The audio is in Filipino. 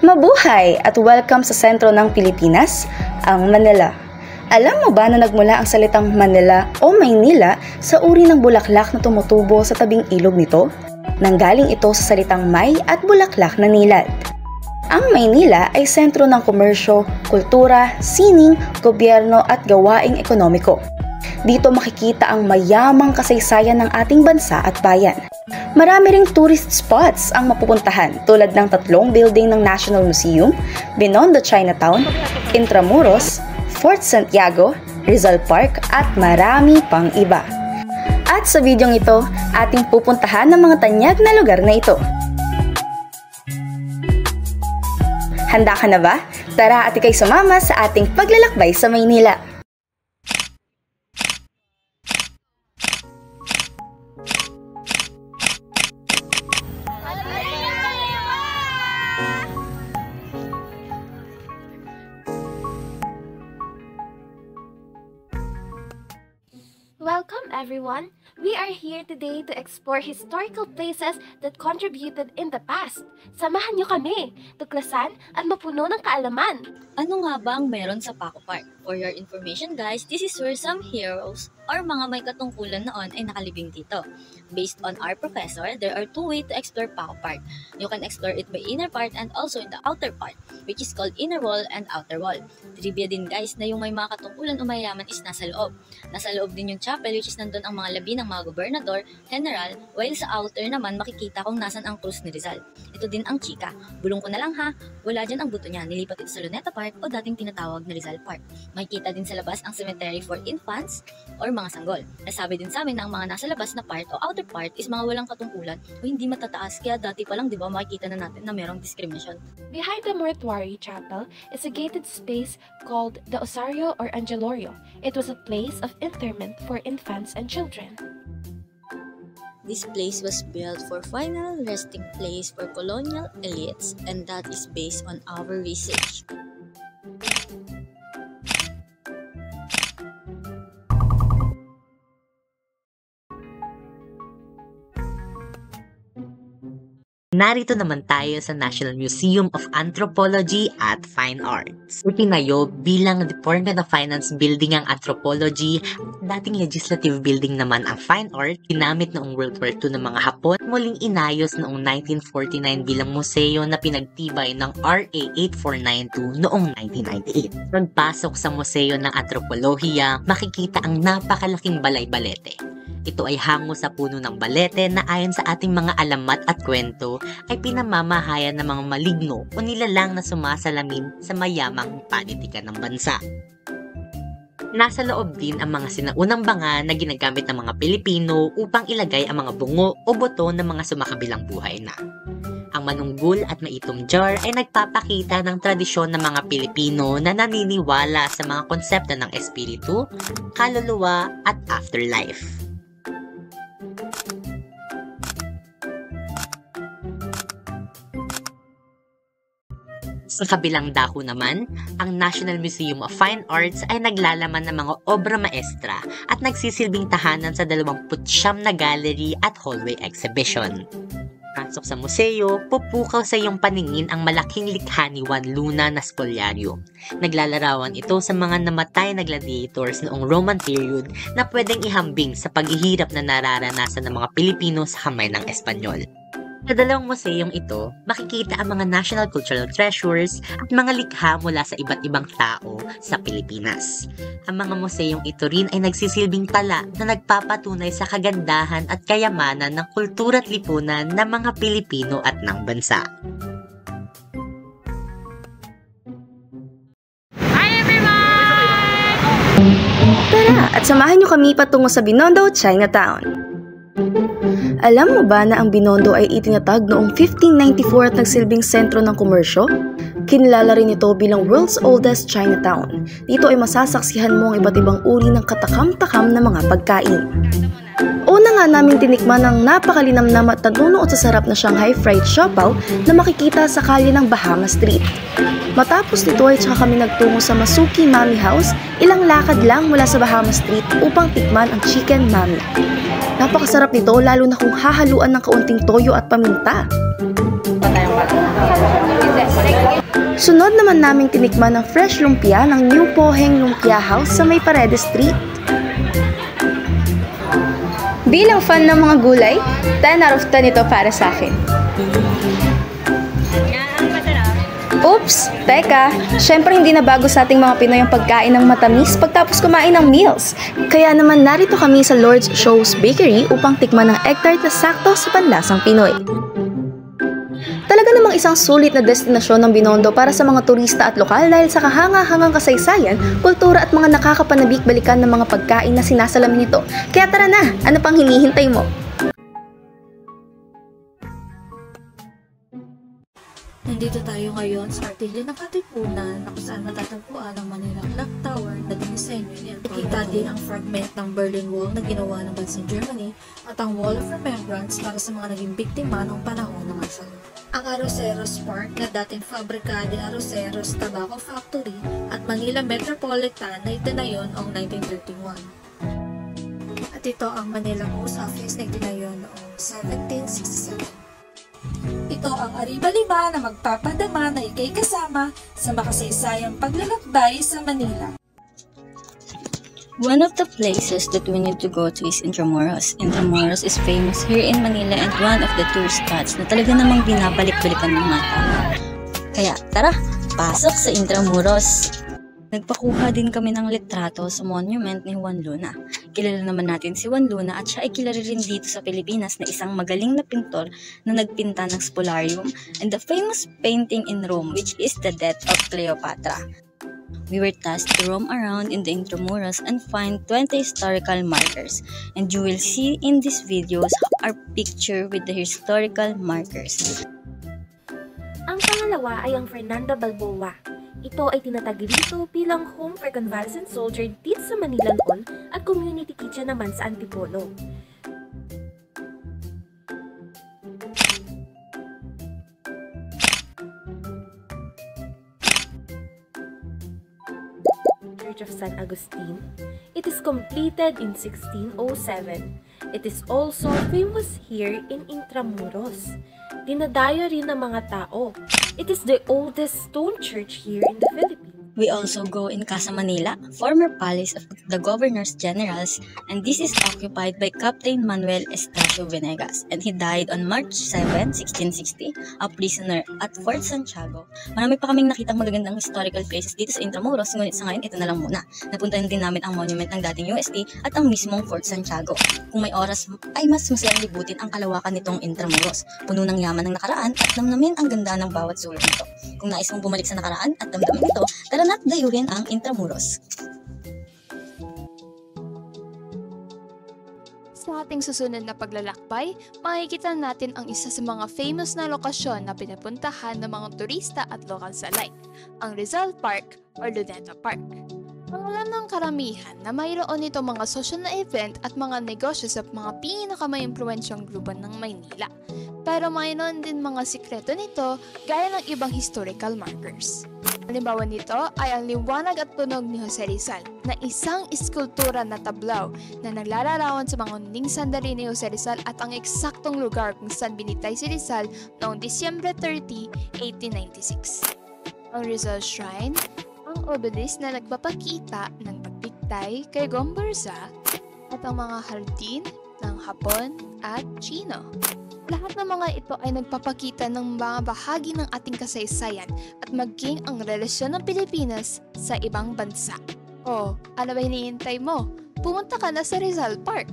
Mabuhay at welcome sa sentro ng Pilipinas, ang Manila. Alam mo ba na nagmula ang salitang Manila o Maynila sa uri ng bulaklak na tumutubo sa tabing ilog nito? Nanggaling ito sa salitang may at bulaklak na nilad. Ang Maynila ay sentro ng komersyo, kultura, sining, gobyerno at gawaing ekonomiko. Dito makikita ang mayamang kasaysayan ng ating bansa at bayan. Marami ring tourist spots ang mapupuntahan tulad ng 3 building ng National Museum, Binondo Chinatown, Intramuros, Fort Santiago, Rizal Park at marami pang iba. At sa videong ito, ating pupuntahan ng mga tanyag na lugar na ito. Handa ka na ba? Tara at ikay sumama sa ating paglalakbay sa Maynila. Welcome everyone! We are here today to explore historical places that contributed in the past. Samahan niyo kami, tuklasan at mapuno ng kaalaman. Ano nga ba ang meron sa Paco Park? For your information guys, this is where some heroes or mga may katungkulan noon ay nakalibing dito. Based on our professor, there are 2 ways to explore Paco Park. You can explore it by inner part and also in the outer part, which is called inner wall and outer wall. Trivia din guys na yung may mga katungkulan o mayayaman is nasa loob. Nasa loob din yung chapel which is nandun ang mga labi ng mga gobernador, general, while sa outer naman makikita kung nasan ang krus ni Rizal. Ito din ang chika. Bulong ko na lang ha, wala dyan ang buto niya, nilipat ito sa Luneta Park o dating tinatawag na Rizal Park. Makikita din sa labas ang cemetery for infants or mga sanggol. Nasabi din sa amin na ang mga nasa labas na part o outer part is mga walang katungkulan o hindi matataas, kaya dati pa lang diba makikita na natin na merong discrimination. Behind the mortuary chapel is a gated space called the Osario or Angelorio. It was a place of interment for infants and children. This place was built for final resting place for colonial elites, and that is based on our research. Narito naman tayo sa National Museum of Anthropology at Fine Arts. Itinayo bilang Department of Finance building ang anthropology, dating legislative building naman ang fine art, ginamit noong World War II ng mga Hapon, muling inayos noong 1949 bilang museo na pinagtibay ng RA 8492 noong 1998. Pagpasok sa museo ng antropolohiya, makikita ang napakalaking balay-balete. Ito ay hango sa puno ng balete na ayon sa ating mga alamat at kwento ay pinamamahayan ng mga maligno o nilalang na sumasalamin sa mayamang panitikan ng bansa. Nasa loob din ang mga sinaunang banga na ginagamit ng mga Pilipino upang ilagay ang mga bungo o boto ng mga sumakabilang buhay na. Ang manunggul at maitong jar ay nagpapakita ng tradisyon ng mga Pilipino na naniniwala sa mga konsepto ng espiritu, kaluluwa at afterlife. Sa kabilang dako naman, ang National Museum of Fine Arts ay naglalaman ng mga obra maestra at nagsisilbing tahanan sa 29 na gallery at hallway exhibition. Pasok sa museo, pupukaw sa iyong paningin ang malaking likha ni Juan Luna na spolyaryo. Naglalarawan ito sa mga namatay na gladiators noong Roman period na pwedeng ihambing sa paghihirap na nararanasan ng mga Pilipino sa kamay ng Espanyol. Sa 2 museong ito, makikita ang mga national cultural treasures at mga likha mula sa iba't ibang tao sa Pilipinas. Ang mga museong ito rin ay nagsisilbing tala na nagpapatunay sa kagandahan at kayamanan ng kultura at lipunan ng mga Pilipino at ng bansa. Hi everyone! Tara at samahan niyo kami patungo sa Binondo, Chinatown. Alam mo ba na ang Binondo ay itinatag noong 1594 at nagsilbing sentro ng komersyo? Kinilala rin ito bilang world's oldest Chinatown. Dito ay masasaksihan mo ang iba't ibang uri ng katakam-takam na mga pagkain. Una nga naming tinikman ang napakalinamnam at nanunuot sa sarap na Shanghai Fried Siopaw na makikita sa kalye ng Bahama Street. Matapos nito ay tsaka kami nagtungo sa Masuki Mami House, ilang lakad lang mula sa Bahama Street upang tikman ang Chicken Mami. Napakasarap nito lalo na kung hahaluan ng kaunting toyo at paminta. Sunod naman naming tinikman ng fresh lumpia ng New Poheng Lumpia House sa may Paredes Street. Bilang fan ng mga gulay, 10 out of 10 ito para sa akin. Oops! Teka, syempre hindi na bago sa ating mga Pinoy ang pagkain ng matamis pagtapos kumain ng meals. Kaya naman narito kami sa Lord's Shows Bakery upang tikman ng egg tart na sakto sa panlasang Pinoy. Talaga namang isang sulit na destinasyon ng Binondo para sa mga turista at lokal dahil sa kahanga-hangang kasaysayan, kultura at mga nakakapanabik-balikan ng mga pagkain na sinasalamin nito. Kaya tara na! Ano pang hinihintay mo? Nandito tayo ngayon sa Artilio ng Katipunan na kung saan matatagpuan ang Manila Clock Tower na dinisenyo niya. Nakita din ang fragment ng Berlin Wall na ginawa ng bansang Germany at ang Wall of Remembrance para sa mga naging biktima noong panahon ng Marshall. Ang Arroceros Park na dating Fabrika de Arroceros Tobacco Factory at Manila Metropolitan na itinayon noong 1931. At ito ang Manila Post Office na itinayon noong 1767. Ito ang Arriba-Lima na magpapadama na ikay kasama sa makasaysayang paglalakbay sa Manila. One of the places that we need to go to is Intramuros. Intramuros is famous here in Manila and one of the tourist spots na talaga namang binabalik-balikan ng mga tao. Kaya tara, pasok sa Intramuros! Nagpakuha din kami ng litrato sa monument ni Juan Luna. Kilala naman natin si Juan Luna at siya ay kilala rin dito sa Pilipinas na isang magaling na pintor na nagpinta ng Spolarium and the famous painting in Rome which is the Death of Cleopatra. We were tasked to roam around in the Intramuros and find 20 historical markers, and you will see in these videos our picture with the historical markers. Ang pangalawa ay ang Fernando Balboa. Ito ay tinatag rito bilang home for convalescent soldier dito sa Manila noon at community kitchen naman sa Antipolo. Church of San Agustin. It is completed in 1607. It is also famous here in Intramuros. Dinadayo rin ng mga tao. It is the oldest stone church here in the Philippines. We also go in Casa Manila, former palace of the Governors Generals, and this is occupied by Captain Manuel Estacio Venegas, and he died on March 7, 1660, a prisoner at Fort Santiago. Marami pa kaming nakitang magagandang historical places dito sa Intramuros, ngunit sa ngayon ito na lang muna. Napuntahan din namin ang monument ng dating UST at ang mismong Fort Santiago. Kung may oras ay mas masayang libutin ang kalawakan nitong Intramuros, puno ng yaman ng nakaraan at namnamin ang ganda ng bawat sulok nito. Kung nais mong bumalik sa nakaraan at damdamin ito, tara na't dayuhin ang Intramuros. Sa ating susunod na paglalakbay, makikita natin ang isa sa mga famous na lokasyon na pinapuntahan ng mga turista at lokals alike, ang Rizal Park or Luneta Park. Ang alam ng karamihan na mayroon nito mga social na event at mga negosyo sa mga pinakamayumpluwensyang grupo ng Maynila. Pero mayroon din mga sikreto nito gaya ng ibang historical markers. Halimbawa nito ay ang liwanag at tunog ni Jose Rizal na isang iskultura na tablaw na naglalarawan sa mga huling sandali ni Jose Rizal at ang eksaktong lugar kung saan binitay si Rizal noong Disyembre 30, 1896. Ang Rizal Shrine, ang obelisk na nagpapakita ng pagbigtay kay Gomburza at ang mga hardin ng Hapon at Chino. Lahat ng mga ito ay nagpapakita ng mga bahagi ng ating kasaysayan at maging ang relasyon ng Pilipinas sa ibang bansa. O, ano ba hinihintay mo? Pumunta ka na sa Rizal Park!